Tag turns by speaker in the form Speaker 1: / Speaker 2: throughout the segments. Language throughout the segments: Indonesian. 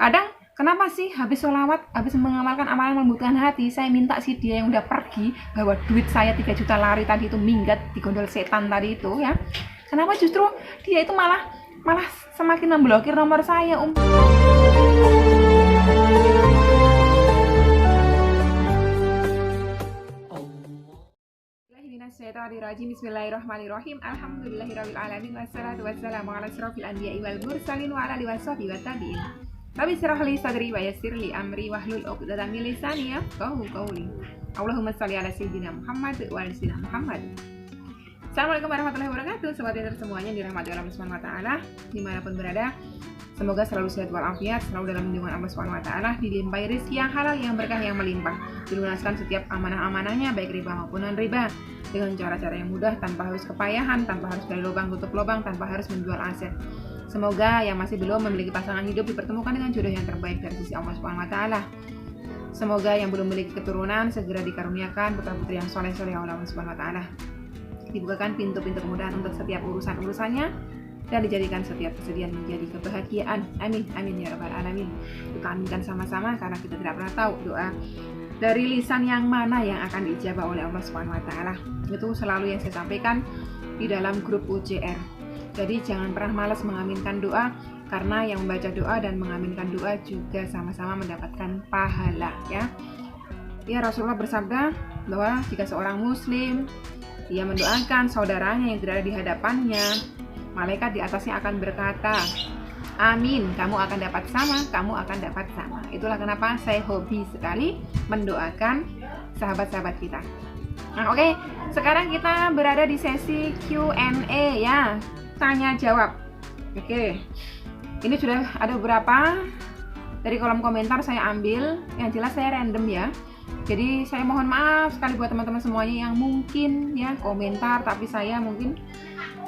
Speaker 1: Kadang kenapa sih habis sholawat, habis mengamalkan amalan membutuhkan hati, saya minta si dia yang udah pergi, bawa duit saya 3 juta lari tadi itu minggat di gondol setan tadi itu ya. Kenapa justru dia itu malah semakin memblokir nomor saya, Bismillahirrahmanirrahim. Alhamdulillahirabbil wassalatu wassalamu ala asyrofil anbiya'i wal mursalin wa ala alihi washabihi wa tabi'in. Rabbi shrah li sadri wa yassir li amri wahlul 'uqdatam min lisani yafqahu qawli. Allahumma shalli ala sayyidina Muhammad wa ala sayyidina Muhammad. Assalamualaikum warahmatullahi wabarakatuh. Sobat Trader semuanya dirahmati Allah Subhanahu wa taala dimanapun berada. Semoga selalu sehat walafiat, selalu dalam lindungan Allah Subhanahu wa taala, dilimpahi rezeki yang halal, yang berkah, yang melimpah, dilunaskan setiap amanah-amanahnya baik riba maupun non riba dengan cara-cara yang mudah, tanpa harus kepayahan, tanpa harus dari lubang tutup lubang, tanpa harus menjual aset. Semoga yang masih belum memiliki pasangan hidup dipertemukan dengan jodoh yang terbaik dari sisi Allah Subhanahu wa taala. Semoga yang belum memiliki keturunan segera dikaruniakan putra-putri yang soleh-soleh oleh Allah Subhanahu wa taala. Dibukakan pintu-pintu kemudahan untuk setiap urusan-urusannya dan dijadikan setiap kesedihan menjadi kebahagiaan. Amin, amin ya rabbal alamin. Kita aminkan sama-sama karena kita tidak pernah tahu doa dari lisan yang mana yang akan diijabah oleh Allah Subhanahu wa taala. Itu selalu yang saya sampaikan di dalam grup UJR. Jadi jangan pernah malas mengaminkan doa, karena yang membaca doa dan mengaminkan doa juga sama-sama mendapatkan pahala ya. Ya, Rasulullah bersabda bahwa jika seorang muslim ia mendoakan saudaranya yang berada di hadapannya, malaikat di atasnya akan berkata, amin, kamu akan dapat sama, kamu akan dapat sama. Itulah kenapa saya hobi sekali mendoakan sahabat-sahabat kita. Nah, oke, sekarang kita berada di sesi Q&A ya, tanya jawab. Oke, ini sudah ada beberapa dari kolom komentar saya ambil, yang jelas saya random ya. Jadi saya mohon maaf sekali buat teman-teman semuanya yang mungkin ya komentar tapi saya mungkin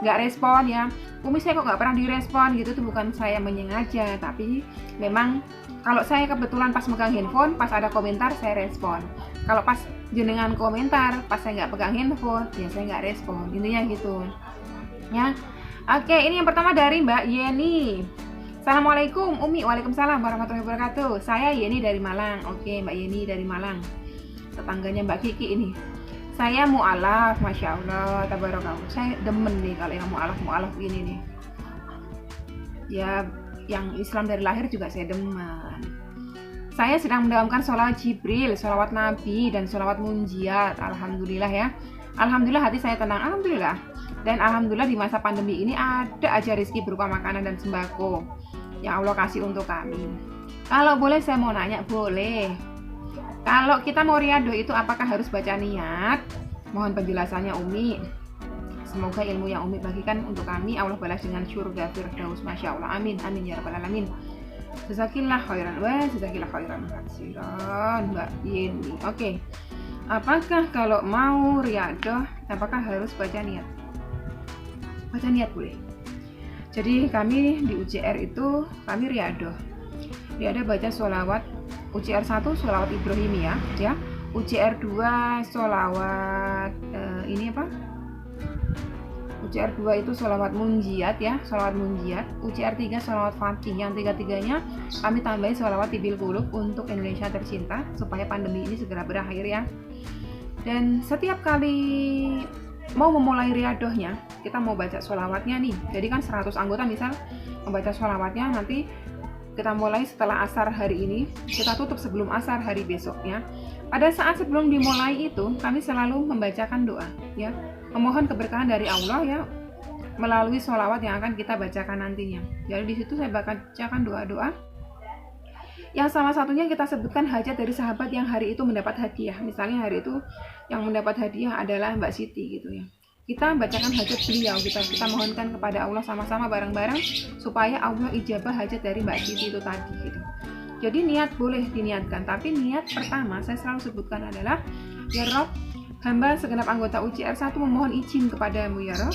Speaker 1: nggak respon ya. Umi saya kok nggak pernah direspon gitu, itu bukan saya menyengaja, tapi memang kalau saya kebetulan pas megang handphone, pas ada komentar saya respon. Kalau pas jenengan komentar, pas saya nggak pegang handphone, ya saya nggak respon. Intinya gitu ya. Oke, ini yang pertama dari Mbak Yeni. Assalamualaikum Umi. Waalaikumsalam warahmatullahi wabarakatuh. Saya Yeni dari Malang. Oke, Mbak Yeni dari Malang, tetangganya Mbak Kiki ini. Saya mu'alaf, Masya Allah, tabarakallah. Saya demen nih kalau yang mu'alaf gini nih. Ya, yang Islam dari lahir juga saya demen. Saya sedang mendawamkan sholawat Jibril, sholawat Nabi, dan sholawat munjiat. Alhamdulillah ya. Alhamdulillah hati saya tenang, Alhamdulillah. Dan Alhamdulillah di masa pandemi ini ada aja rezeki berupa makanan dan sembako yang Allah kasih untuk kami. Kalau boleh saya mau nanya, boleh. Kalau kita mau riyadhah itu apakah harus baca niat? Mohon penjelasannya Umi. Semoga ilmu yang Umi bagikan untuk kami Allah balas dengan surga firdaus. Masya Allah, amin, amin ya rabbal alamin. Jazakillah khairan wa jazakillah khairan katsiran Mbak Yeni. Oke. Apakah kalau mau riyadhah apakah harus baca niat? Baca niat boleh. Jadi kami di UJR itu kami riyadhah. Riyadhah baca sholawat UJR 1 sholawat Ibrahimiyah ya. UJR 2 sholawat ini apa? UJR 2 itu sholawat munjiat ya, sholawat munjiat. UJR 3 sholawat fatih. Yang tiga-tiganya kami tambahin sholawat tibil qulub untuk Indonesia tercinta supaya pandemi ini segera berakhir ya. Dan setiap kali mau memulai riyadhahnya, kita mau baca sholawatnya nih. Jadi kan 100 anggota misal membaca sholawatnya, nanti kita mulai setelah asar hari ini, kita tutup sebelum asar hari besok ya. Pada saat sebelum dimulai itu, kami selalu membacakan doa ya, memohon keberkahan dari Allah ya, melalui sholawat yang akan kita bacakan nantinya. Jadi di situ saya bacakan doa-doa yang salah satunya kita sebutkan hajat dari sahabat yang hari itu mendapat hadiah. Misalnya hari itu yang mendapat hadiah adalah Mbak Siti gitu ya. Kita bacakan hajat beliau, kita mohonkan kepada Allah sama-sama bareng-bareng supaya Allah ijabah hajat dari Mbak Siti itu tadi gitu. Jadi niat boleh diniatkan, tapi niat pertama saya selalu sebutkan adalah ya Rob, hamba segenap anggota UJR 1 memohon izin kepadamu ya Rob,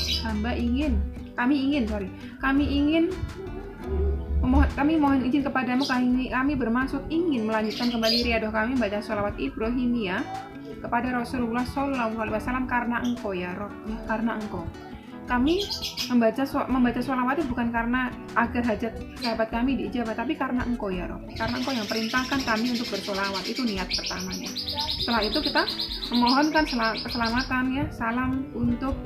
Speaker 1: kami mohon izin kepadamu, kami bermaksud ingin melanjutkan kembali riyadhah kami baca sholawat Ibrahimiyah kepada Rasulullah SAW karena engkau ya Rob, ya, karena engkau. kami membaca sholawat itu bukan karena agar hajat sahabat kami diijabah, tapi karena Engkau ya Rob, karena Engkau yang perintahkan kami untuk bersholawat. Itu niat pertamanya. Setelah itu kita memohonkan keselamatan ya, salam untuk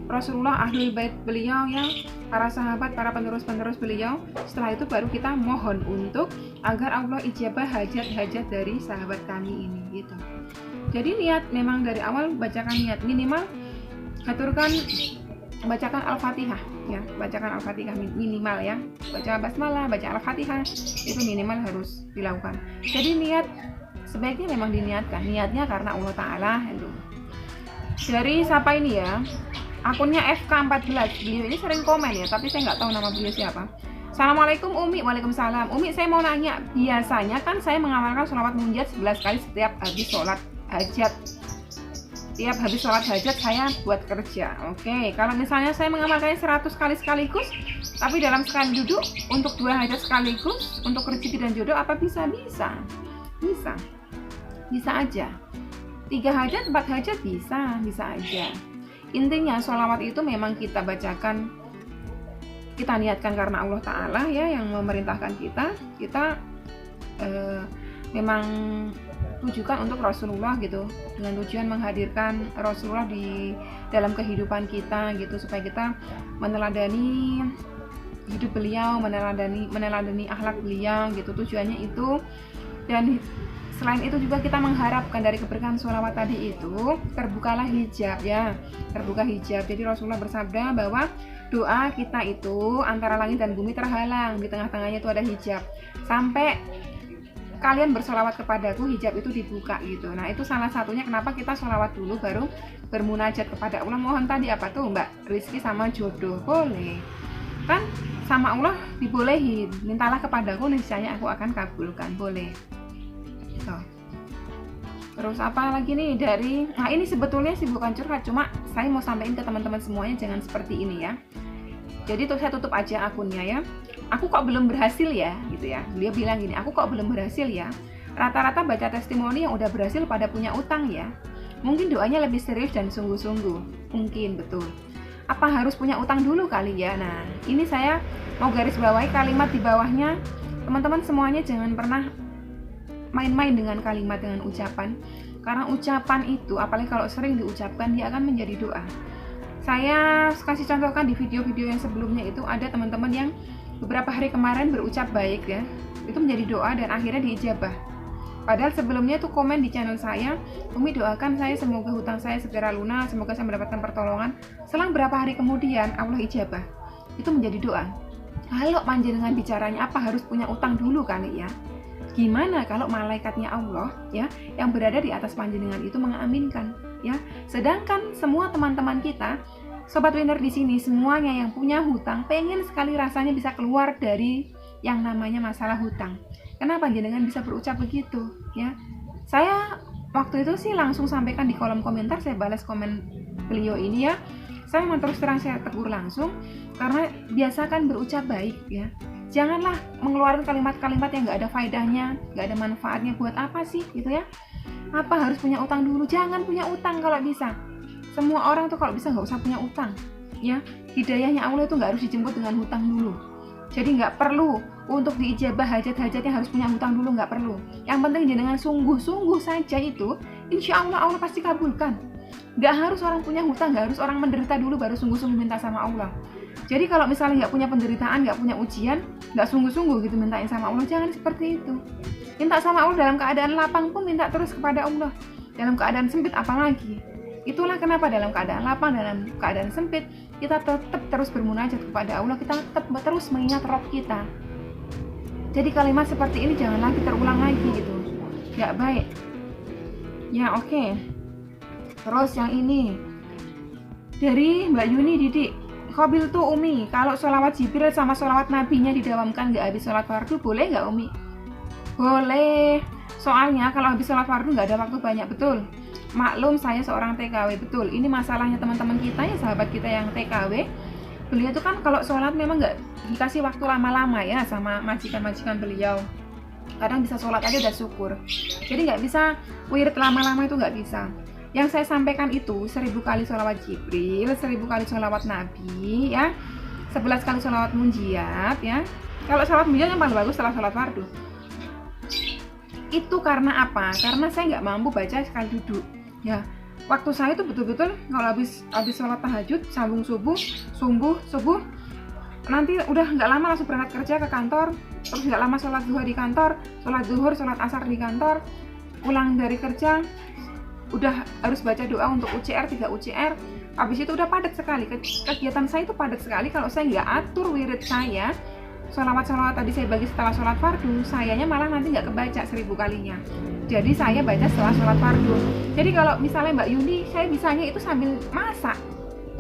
Speaker 1: Rasulullah, ahlul bait beliau ya, para sahabat, para penerus-penerus beliau. Setelah itu baru kita mohon untuk agar Allah ijabah hajat-hajat dari sahabat kami ini gitu. Jadi niat memang dari awal bacakan niat, minimal bacakan Al-Fatihah ya, bacakan Al-Fatihah minimal ya, baca basmalah, baca Al-Fatihah, itu minimal harus dilakukan. Jadi niat sebaiknya memang diniatkan, niatnya karena Allah Ta'ala itu. Dari siapa ini ya, akunnya FK14, beliau ini sering komen ya, tapi saya nggak tahu nama beliau siapa. Assalamualaikum Umi. Waalaikumsalam. Umi, saya mau nanya, biasanya kan saya mengamalkan sholawat munajat 11 kali setiap habis sholat hajat. Tiap habis sholat hajat saya buat kerja. Oke, kalau misalnya saya mengamalkannya 100 kali sekaligus, tapi dalam sekali duduk untuk 2 hajat sekaligus, untuk rezeki dan jodoh, apa bisa? Bisa aja. 3 hajat, 4 hajat bisa aja. Intinya sholawat itu memang kita bacakan, kita niatkan karena Allah Ta'ala ya yang memerintahkan kita memang tujukan untuk Rasulullah gitu, dengan tujuan menghadirkan Rasulullah di dalam kehidupan kita gitu, supaya kita meneladani hidup beliau, meneladani akhlak beliau gitu, tujuannya itu. Dan selain itu juga kita mengharapkan dari keberkahan sholawat tadi itu terbuka hijab. Jadi Rasulullah bersabda bahwa doa kita itu antara langit dan bumi terhalang, di tengah-tengahnya itu ada hijab. Sampai kalian bersolawat kepadaku, hijab itu dibuka gitu. Nah itu salah satunya kenapa kita sholawat dulu baru bermunajat kepada Allah. Mohon tadi apa tuh Mbak, rizki sama jodoh, boleh kan, sama Allah dibolehin, mintalah kepadaku niscaya aku akan kabulkan, boleh. Terus apa lagi nih dari, nah ini sebetulnya sih bukan curhat, cuma saya mau sampaikan ke teman-teman semuanya jangan seperti ini ya. Jadi saya tutup aja akunnya ya. Aku kok belum berhasil ya gitu ya. Beliau bilang gini, aku kok belum berhasil ya. Rata-rata baca testimoni yang udah berhasil pada punya utang ya. Mungkin doanya lebih serius dan sungguh-sungguh. Mungkin betul. Apa harus punya utang dulu kali ya? Nah ini saya mau garis bawahi kalimat di bawahnya. Teman-teman semuanya jangan pernah main-main dengan kalimat, dengan ucapan. Karena ucapan itu, apalagi kalau sering diucapkan, dia akan menjadi doa. Saya kasih contohkan di video-video yang sebelumnya itu, ada teman-teman yang beberapa hari kemarin berucap baik ya, itu menjadi doa dan akhirnya diijabah. Padahal sebelumnya itu komen di channel saya, Umi doakan saya semoga hutang saya segera lunas, semoga saya mendapatkan pertolongan. Selang berapa hari kemudian Allah ijabah. Itu menjadi doa. Kalau panjenengan bicaranya apa harus punya utang dulu kali ya? Gimana kalau malaikatnya Allah ya yang berada di atas panjenengan itu mengaminkan ya. Sedangkan semua teman-teman kita, sobat winner di sini semuanya yang punya hutang pengen sekali rasanya bisa keluar dari yang namanya masalah hutang. Kenapa panjenengan bisa berucap begitu ya? Saya waktu itu sih langsung sampaikan di kolom komentar, saya balas komen beliau ini ya. Saya memang terus terang saya tegur langsung karena biasakan berucap baik ya. Janganlah mengeluarkan kalimat-kalimat yang nggak ada faedahnya, nggak ada manfaatnya. Buat apa sih gitu ya? Apa harus punya utang dulu? Jangan punya utang kalau bisa. Semua orang tuh kalau bisa nggak usah punya utang ya. Hidayahnya Allah itu nggak harus dijemput dengan hutang dulu. Jadi nggak perlu untuk diijabah hajat-hajatnya harus punya hutang dulu, nggak perlu. Yang penting dengan sungguh-sungguh saja itu, insya Allah Allah pasti kabulkan. Nggak harus orang punya hutang, nggak harus orang menderita dulu baru sungguh-sungguh minta sama Allah. Jadi kalau misalnya nggak punya penderitaan, nggak punya ujian, nggak sungguh-sungguh gitu mintain sama Allah, jangan seperti itu. Minta sama Allah dalam keadaan lapang pun minta terus kepada Allah. Dalam keadaan sempit apalagi. Itulah kenapa dalam keadaan lapang, dalam keadaan sempit, kita tetap terus bermunajat kepada Allah, kita tetap terus mengingat Rabb kita. Jadi kalimat seperti ini jangan lagi terulang lagi gitu. Nggak baik. Ya oke. Terus yang ini dari Mbak Yuni Didik. Qabil tuh Umi, kalau sholawat Jibril sama sholawat Nabinya didawamkan nggak habis sholat fardu, boleh nggak Umi? Boleh, soalnya kalau habis sholat fardu nggak ada waktu banyak, betul. Maklum saya seorang TKW, betul. Ini masalahnya teman-teman kita ya, sahabat kita yang TKW. Beliau tuh kan kalau sholat memang nggak dikasih waktu lama-lama ya sama majikan-majikan beliau. Kadang bisa sholat aja udah syukur. Jadi nggak bisa wirid lama-lama, itu nggak bisa. Yang saya sampaikan itu 1000 kali sholawat Jibril, 1000 kali sholawat Nabi ya, 11 kali sholawat munjiat ya. Kalau sholawat munjiat yang paling bagus setelah sholat fardu. Itu karena apa? Karena saya nggak mampu baca sekali duduk ya. Waktu saya itu betul-betul kalau habis sholat tahajud, sambung subuh, nanti udah nggak lama langsung berangkat kerja ke kantor, terus nggak lama sholat duha di kantor, sholat zuhur, sholat asar di kantor, pulang dari kerja udah harus baca doa untuk UCR 3 UCR. Habis itu udah padat sekali, kegiatan saya itu padat sekali. Kalau saya nggak atur wirid saya, sholawat tadi saya bagi setelah sholat fardu, sayanya malah nanti nggak kebaca 1000 kalinya. Jadi saya baca setelah sholat fardu. Jadi kalau misalnya Mbak Yuni, saya bisanya itu sambil masak,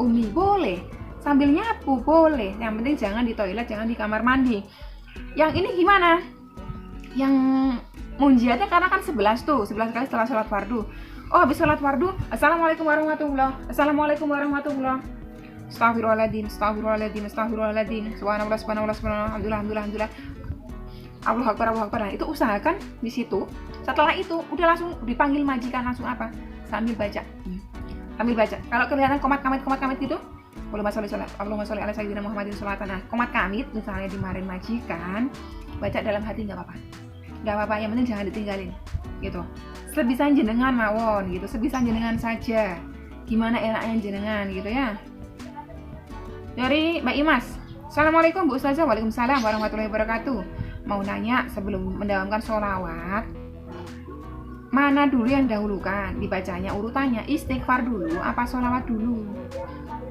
Speaker 1: Umi boleh, sambil nyapu boleh, yang penting jangan di toilet, jangan di kamar mandi. Yang ini gimana? Yang munjiatnya karena kan 11 kali setelah sholat fardu. Oh, habis sholat fardu, Assalamualaikum warahmatullahi wabarakatuh. Astagfirullahaladzim. Subhanallah. Alhamdulillah. Allahu Akbar. Nah, itu usahakan di situ. Setelah itu udah langsung dipanggil majikan, langsung apa? Sambil baca. Kalau kelihatan komat kamit gitu, Allahumma sholli ala sayyidina Muhammadin sholatan. Nah, komat kamit misalnya dimarahin majikan, baca dalam hati nggak apa-apa. Yang penting jangan ditinggalin. Gitu. Sebisa jenengan mawon gitu, sebisa jenengan saja. Gimana enaknya jenengan gitu ya. Dari Mbak Imas, Assalamualaikum Bu Ustazah. Waalaikumsalam warahmatullahi wabarakatuh. Mau nanya, sebelum mendawamkan sholawat, mana dulu yang dahulukan dibacanya urutannya? Istighfar dulu apa sholawat dulu?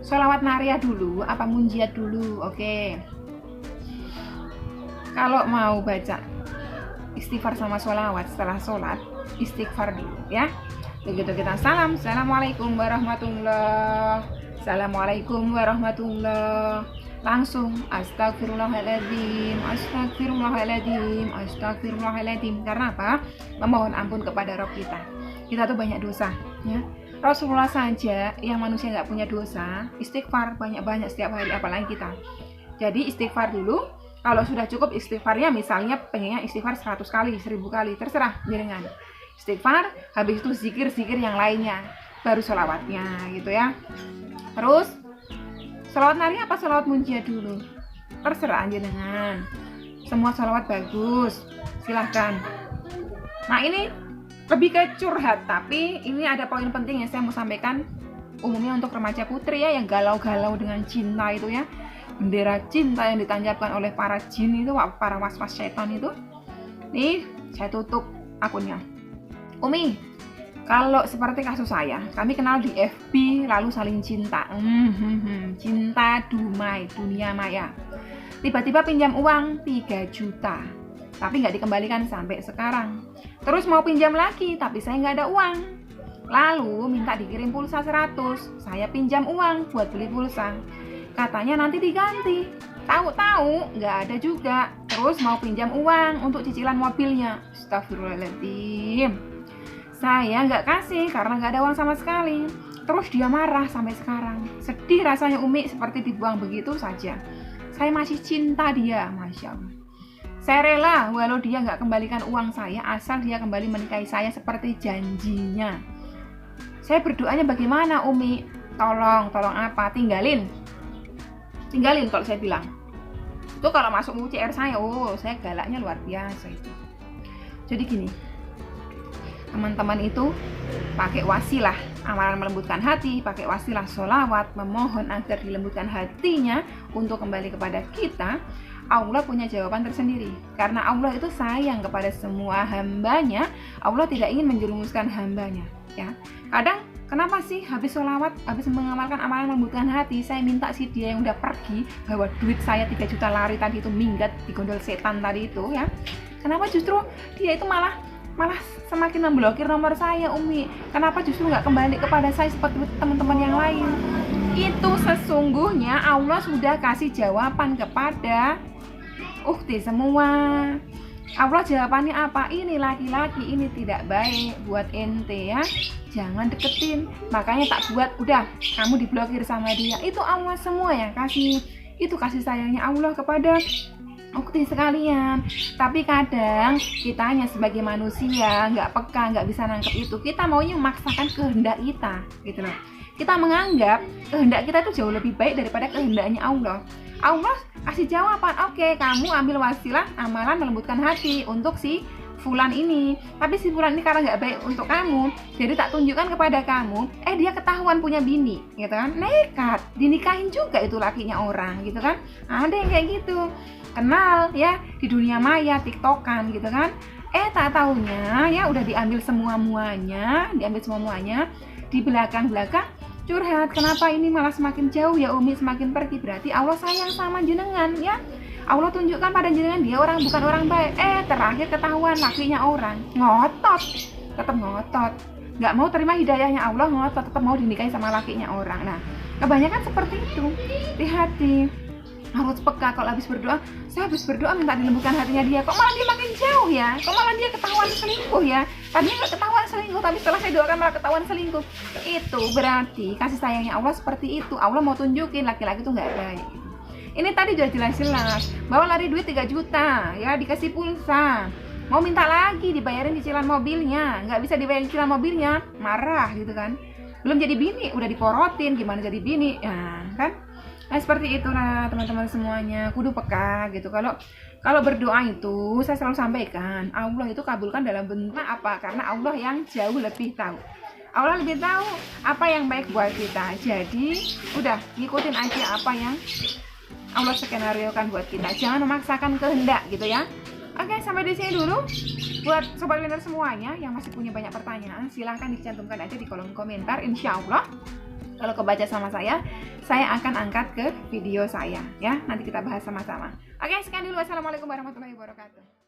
Speaker 1: Sholawat nariyah dulu apa munjiat dulu? Oke. Kalau mau baca istighfar sama sholawat setelah sholat, istighfar dulu ya. Begitu kita Assalamualaikum warahmatullahi, langsung astagfirullahaladzim. Karena apa? Memohon ampun kepada Rabb kita. Kita tuh banyak dosa ya. Rasulullah saja yang manusia nggak punya dosa, istighfar banyak-banyak setiap hari, apalagi kita. Jadi istighfar dulu. Kalau sudah cukup istighfarnya, misalnya pengennya istighfar 100 kali, 1000 kali, terserah jenengan. Istighfar, habis itu zikir-zikir yang lainnya, baru sholawatnya gitu ya. Terus sholawat nariyah apa sholawat munjiat dulu? Terserah jenengan. Semua sholawat bagus, silahkan. Nah ini lebih ke curhat, tapi ini ada poin penting yang saya mau sampaikan umumnya untuk remaja putri ya, yang galau-galau dengan cinta itu ya. Bendera cinta yang ditancapkan oleh para jin itu, para was-was setan itu. Nih, saya tutup akunnya. Umi, kalau seperti kasus saya, kami kenal di FB lalu saling cinta. Cinta dumai, dunia maya. Tiba-tiba pinjam uang 3 juta, tapi nggak dikembalikan sampai sekarang. Terus mau pinjam lagi, tapi saya nggak ada uang. Lalu minta dikirim pulsa 100, saya pinjam uang buat beli pulsa. Katanya nanti diganti, tahu-tahu nggak ada juga. Terus mau pinjam uang untuk cicilan mobilnya. Astagfirullahaladzim. Saya nggak kasih karena nggak ada uang sama sekali. Terus dia marah sampai sekarang. Sedih rasanya Umi, seperti dibuang begitu saja. Saya masih cinta dia, Masya Allah. Saya rela walau dia nggak kembalikan uang saya, asal dia kembali menikahi saya seperti janjinya. Saya berdoanya bagaimana Umi? Tolong apa? Tinggalin kalau saya bilang. Itu kalau masuk UCR saya, saya galaknya luar biasa itu. Jadi gini, teman-teman itu pakai wasilah amalan melembutkan hati, pakai wasilah sholawat, memohon agar dilembutkan hatinya untuk kembali kepada kita. Allah punya jawaban tersendiri. Karena Allah itu sayang kepada semua hambanya, Allah tidak ingin menjerumuskan hambanya ya. Kadang kenapa sih habis sholawat, habis mengamalkan amalan melembutkan hati, saya minta si dia yang udah pergi, bawa duit saya 3 juta lari tadi itu, minggat di gondol setan tadi itu ya. Kenapa justru dia itu malah semakin memblokir nomor saya Umi? Kenapa justru nggak kembali kepada saya seperti teman-teman yang lain? Itu sesungguhnya Allah sudah kasih jawaban kepada ukhti semua. Allah jawabannya apa? Ini laki-laki ini tidak baik buat ente ya, jangan deketin. Makanya tak buat, udah kamu diblokir sama dia. Itu Allah semua yang kasih. Itu kasih sayangnya Allah kepada ukti sekalian. Tapi kadang kitanya sebagai manusia nggak peka, nggak bisa nangkep itu. Kita maunya memaksakan kehendak kita, gitu loh. Kita menganggap kehendak kita itu jauh lebih baik daripada kehendaknya Allah. Allah kasih jawaban, oke, kamu ambil wasilah amalan melembutkan hati untuk si Fulan ini. Tapi si Fulan ini karena nggak baik untuk kamu, jadi tak tunjukkan kepada kamu. Dia ketahuan punya bini, gitu kan? Nekat, dinikahin juga itu lakinya orang, gitu kan? Ada yang kayak gitu. Kenal ya di dunia maya, tiktokan, gitu kan? Tak taunya ya udah diambil semua-muanya, di belakang-belakang curhat. Kenapa ini malah semakin jauh ya Umi, semakin pergi? Berarti Allah sayang sama jenengan ya. Allah tunjukkan pada jenengan dia bukan orang baik. Terakhir ketahuan lakinya orang, ngotot, tetap ngotot, nggak mau terima hidayahnya Allah, ngotot tetap mau dinikahi sama lakinya orang. Nah, kebanyakan seperti itu. Hati-hati, harus peka. Kalau habis berdoa, saya habis berdoa minta dilembutkan hatinya dia, kok malah dia makin jauh ya, kok malah dia ketahuan selingkuh ya. Tadinya nggak ketahuan selingkuh, tapi setelah saya doakan malah ketahuan selingkuh. Itu berarti kasih sayangnya Allah seperti itu. Allah mau tunjukin laki-laki itu nggak baik. Ini tadi sudah jelas-jelas bahwa lari duit 3 juta ya, dikasih pulsa, mau minta lagi dibayarin cicilan mobilnya, nggak bisa dibayarin cicilan mobilnya, marah gitu kan. Belum jadi bini udah diporotin, gimana jadi bini ya kan. Nah seperti itulah teman-teman semuanya, kudu peka gitu. Kalau berdoa itu saya selalu sampaikan, Allah itu kabulkan dalam bentuk apa? Karena Allah yang jauh lebih tahu. Allah lebih tahu apa yang baik buat kita. Jadi udah ngikutin aja apa yang Allah skenariokan buat kita. Jangan memaksakan kehendak gitu ya. Oke, sampai di sini dulu. Buat sobat winner semuanya yang masih punya banyak pertanyaan, silahkan dicantumkan aja di kolom komentar. Insya Allah kalau kebaca sama saya akan angkat ke video saya ya. Nanti kita bahas sama-sama. Oke, sekian dulu. Wassalamualaikum warahmatullahi wabarakatuh.